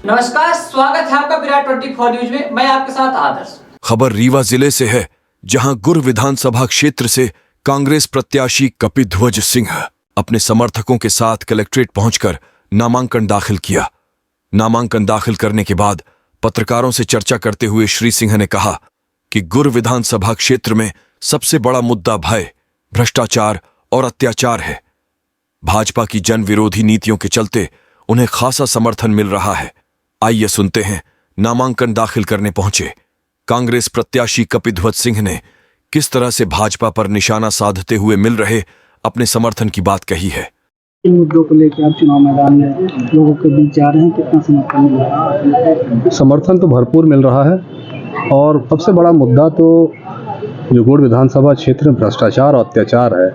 नमस्कार, स्वागत है आपका विराट 24 न्यूज में। मैं आपके साथ आदर्श। खबर रीवा जिले से है, जहां गुर विधानसभा क्षेत्र से कांग्रेस प्रत्याशी कपिध्वज सिंह अपने समर्थकों के साथ कलेक्ट्रेट पहुंचकर नामांकन दाखिल किया। नामांकन दाखिल करने के बाद पत्रकारों से चर्चा करते हुए श्री सिंह ने कहा कि गुर विधानसभा क्षेत्र में सबसे बड़ा मुद्दा भय, भ्रष्टाचार और अत्याचार है। भाजपा की जन विरोधी नीतियों के चलते उन्हें खासा समर्थन मिल रहा है। आइए सुनते हैं नामांकन दाखिल करने पहुंचे कांग्रेस प्रत्याशी कपिध्वज सिंह ने किस तरह से भाजपा पर निशाना साधते हुए मिल रहे अपने समर्थन की बात कही है। इन मुद्दों को लेकर आप चुनाव मैदान में लोगों के बीच जा रहे हैं, कितना समर्थन मिल रहा है? समर्थन तो भरपूर मिल रहा है और सबसे बड़ा मुद्दा तो जो गुड़ विधानसभा क्षेत्र में भ्रष्टाचार और अत्याचार है,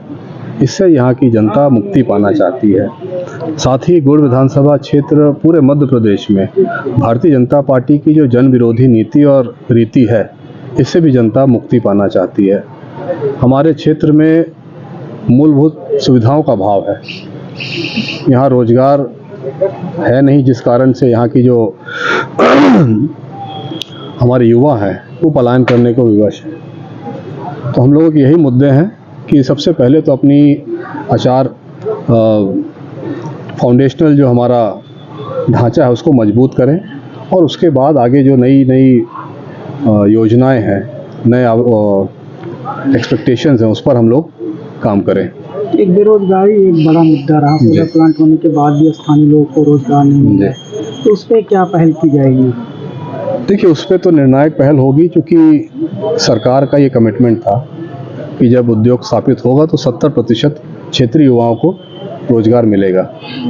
इससे यहाँ की जनता मुक्ति पाना चाहती है। साथ ही गुड़ विधानसभा क्षेत्र पूरे मध्य प्रदेश में भारतीय जनता पार्टी की जो जन विरोधी नीति और रीति है, इससे भी जनता मुक्ति पाना चाहती है। हमारे क्षेत्र में मूलभूत सुविधाओं का अभाव है, यहाँ रोजगार है नहीं, जिस कारण से यहाँ की जो हमारे युवा हैं वो पलायन करने को विवश है। तो हम लोगों के यही मुद्दे हैं कि सबसे पहले तो अपनी आचार फाउंडेशनल जो हमारा ढांचा है उसको मजबूत करें और उसके बाद आगे जो नई नई योजनाएं हैं, नए एक्सपेक्टेशंस हैं, उस पर हम लोग काम करें। एक बेरोजगारी एक बड़ा मुद्दा रहा, पूरा प्लांट होने के बाद भी स्थानीय लोगों को रोजगार नहीं मिला, तो उस पर क्या पहल की जाएगी? देखिए, उस पर तो निर्णायक पहल होगी, क्योंकि सरकार का ये कमिटमेंट था कि जब उद्योग स्थापित होगा तो 70% क्षेत्रीय युवाओं को रोजगार मिलेगा,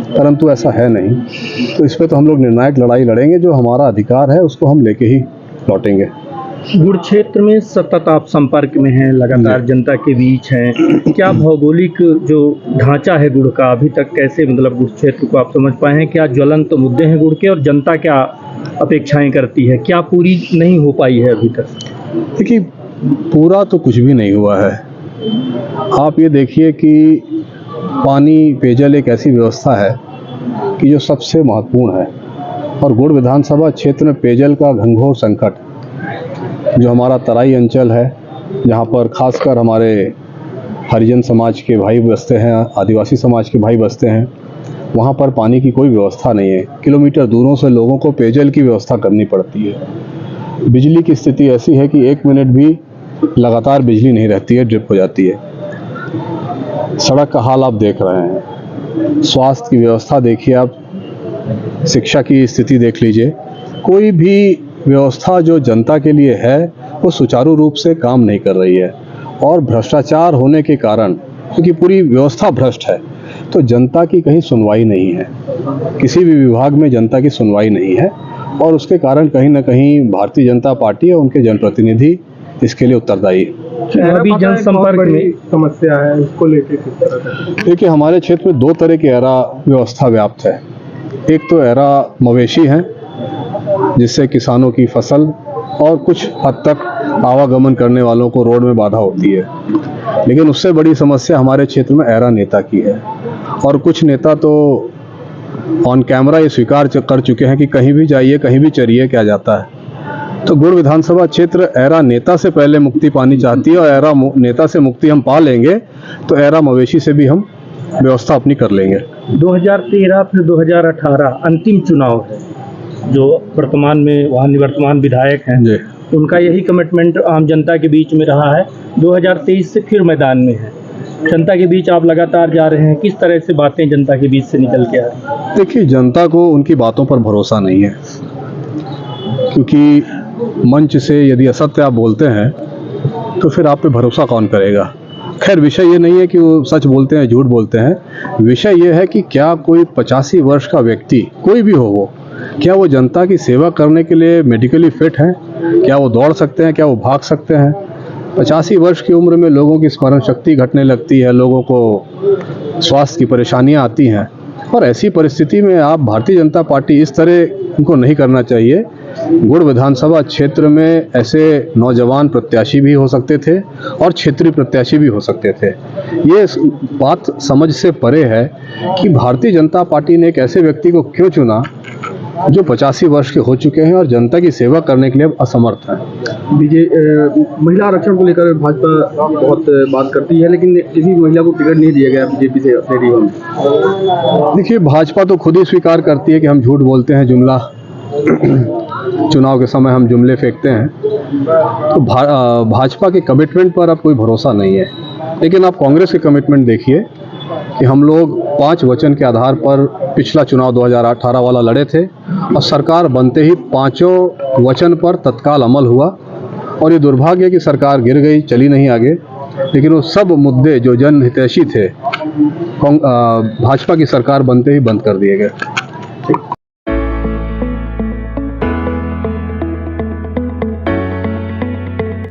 परंतु ऐसा है नहीं। तो इस पर तो हम लोग निर्णायक लड़ाई लड़ेंगे, जो हमारा अधिकार है उसको हम लेके ही लौटेंगे। गुड़ क्षेत्र में सतत आप संपर्क में हैं, लगातार जनता के बीच हैं, क्या भौगोलिक जो ढांचा है गुड़ का अभी तक कैसे, मतलब गुड़ क्षेत्र को आप समझ पाए हैं? क्या ज्वलंत मुद्दे हैं गुड़ के और जनता क्या अपेक्षाएं करती है, क्या पूरी नहीं हो पाई है अभी तक? देखिए, पूरा तो कुछ भी नहीं हुआ है। आप ये देखिए कि पानी, पेयजल एक ऐसी व्यवस्था है कि जो सबसे महत्वपूर्ण है, और गुड़ विधानसभा क्षेत्र में पेयजल का घनघोर संकट, जो हमारा तराई अंचल है, जहाँ पर खासकर हमारे हरिजन समाज के भाई बसते हैं, आदिवासी समाज के भाई बसते हैं, वहाँ पर पानी की कोई व्यवस्था नहीं है। किलोमीटर दूरों से लोगों को पेयजल की व्यवस्था करनी पड़ती है। बिजली की स्थिति ऐसी है कि 1 मिनट भी लगातार बिजली नहीं रहती है, ड्रिप हो जाती है। सड़क का हाल आप देख रहे हैं, स्वास्थ्य की व्यवस्था देखिए आप, शिक्षा की स्थिति देख लीजिए। कोई भी व्यवस्था जो जनता के लिए है वो सुचारू रूप से काम नहीं कर रही है, और भ्रष्टाचार होने के कारण, क्योंकि पूरी व्यवस्था भ्रष्ट है, तो जनता की कहीं सुनवाई नहीं है, किसी भी विभाग में जनता की सुनवाई नहीं है, और उसके कारण कहीं ना कहीं भारतीय जनता पार्टी और उनके जनप्रतिनिधि इसके लिए उत्तरदायी है। अभी जनसंपर्क में समस्या है, उसको लेकर देखिए, हमारे क्षेत्र में 2 तरह की एरा व्यवस्था व्याप्त है। एक तो एरा मवेशी हैं, जिससे किसानों की फसल और कुछ हद तक आवागमन करने वालों को रोड में बाधा होती है, लेकिन उससे बड़ी समस्या हमारे क्षेत्र में एरा नेता की है, और कुछ नेता तो ऑन कैमरा ये स्वीकार कर चुके हैं कि कहीं भी जाइए, कहीं भी चरिए, क्या जाता है। तो गुड़ विधानसभा क्षेत्र एरा नेता से पहले मुक्ति पानी चाहती है, और एरा नेता से मुक्ति हम पा लेंगे तो एरा मवेशी से भी हम व्यवस्था अपनी कर लेंगे। 2013 फिर 2018 अंतिम चुनाव है, जो वर्तमान में वहाँ निवर्तमान विधायक हैं जी, उनका यही कमिटमेंट आम जनता के बीच में रहा है। 2023 से फिर मैदान में है, जनता के बीच आप लगातार जा रहे हैं, किस तरह से बातें जनता के बीच से निकल के आ रही हैं? देखिए, जनता को उनकी बातों पर भरोसा नहीं है, क्योंकि मंच से यदि असत्य आप बोलते हैं तो फिर आप पे भरोसा कौन करेगा। खैर, विषय ये नहीं है कि वो सच बोलते हैं, झूठ बोलते हैं। विषय ये है कि क्या कोई 85 वर्ष का व्यक्ति, कोई भी हो वो, क्या वो जनता की सेवा करने के लिए मेडिकली फिट हैं? क्या वो दौड़ सकते हैं? क्या वो भाग सकते हैं? 85 वर्ष की उम्र में लोगों की स्मरण शक्ति घटने लगती है, लोगों को स्वास्थ्य की परेशानियां आती हैं, और ऐसी परिस्थिति में आप भारतीय जनता पार्टी इस तरह उनको नहीं करना चाहिए। गुड़ विधानसभा क्षेत्र में ऐसे नौजवान प्रत्याशी भी हो सकते थे और क्षेत्रीय प्रत्याशी भी हो सकते थे। ये बात समझ से परे है कि भारतीय जनता पार्टी ने एक ऐसे व्यक्ति को क्यों चुना जो 85 वर्ष के हो चुके हैं और जनता की सेवा करने के लिए अब असमर्थ हैं। महिला आरक्षण को लेकर भाजपा बहुत बात करती है, लेकिन किसी महिला को टिकट नहीं दिया गया बीजेपी से अपने रीवा में। देखिए, भाजपा तो खुद ही स्वीकार करती है कि हम झूठ बोलते हैं, जुमला चुनाव के समय हम जुमले फेंकते हैं। तो भाजपा के कमिटमेंट पर अब कोई भरोसा नहीं है। लेकिन आप कांग्रेस के कमिटमेंट देखिए कि हम लोग 5 वचन के आधार पर पिछला चुनाव 2018 वाला लड़े थे और सरकार बनते ही 5 वचन पर तत्काल अमल हुआ। और ये दुर्भाग्य है कि सरकार गिर गई, चली नहीं आगे। लेकिन वो सब मुद्दे जो जनहितैषी थे भाजपा की सरकार बनते ही बंद कर दिए गए।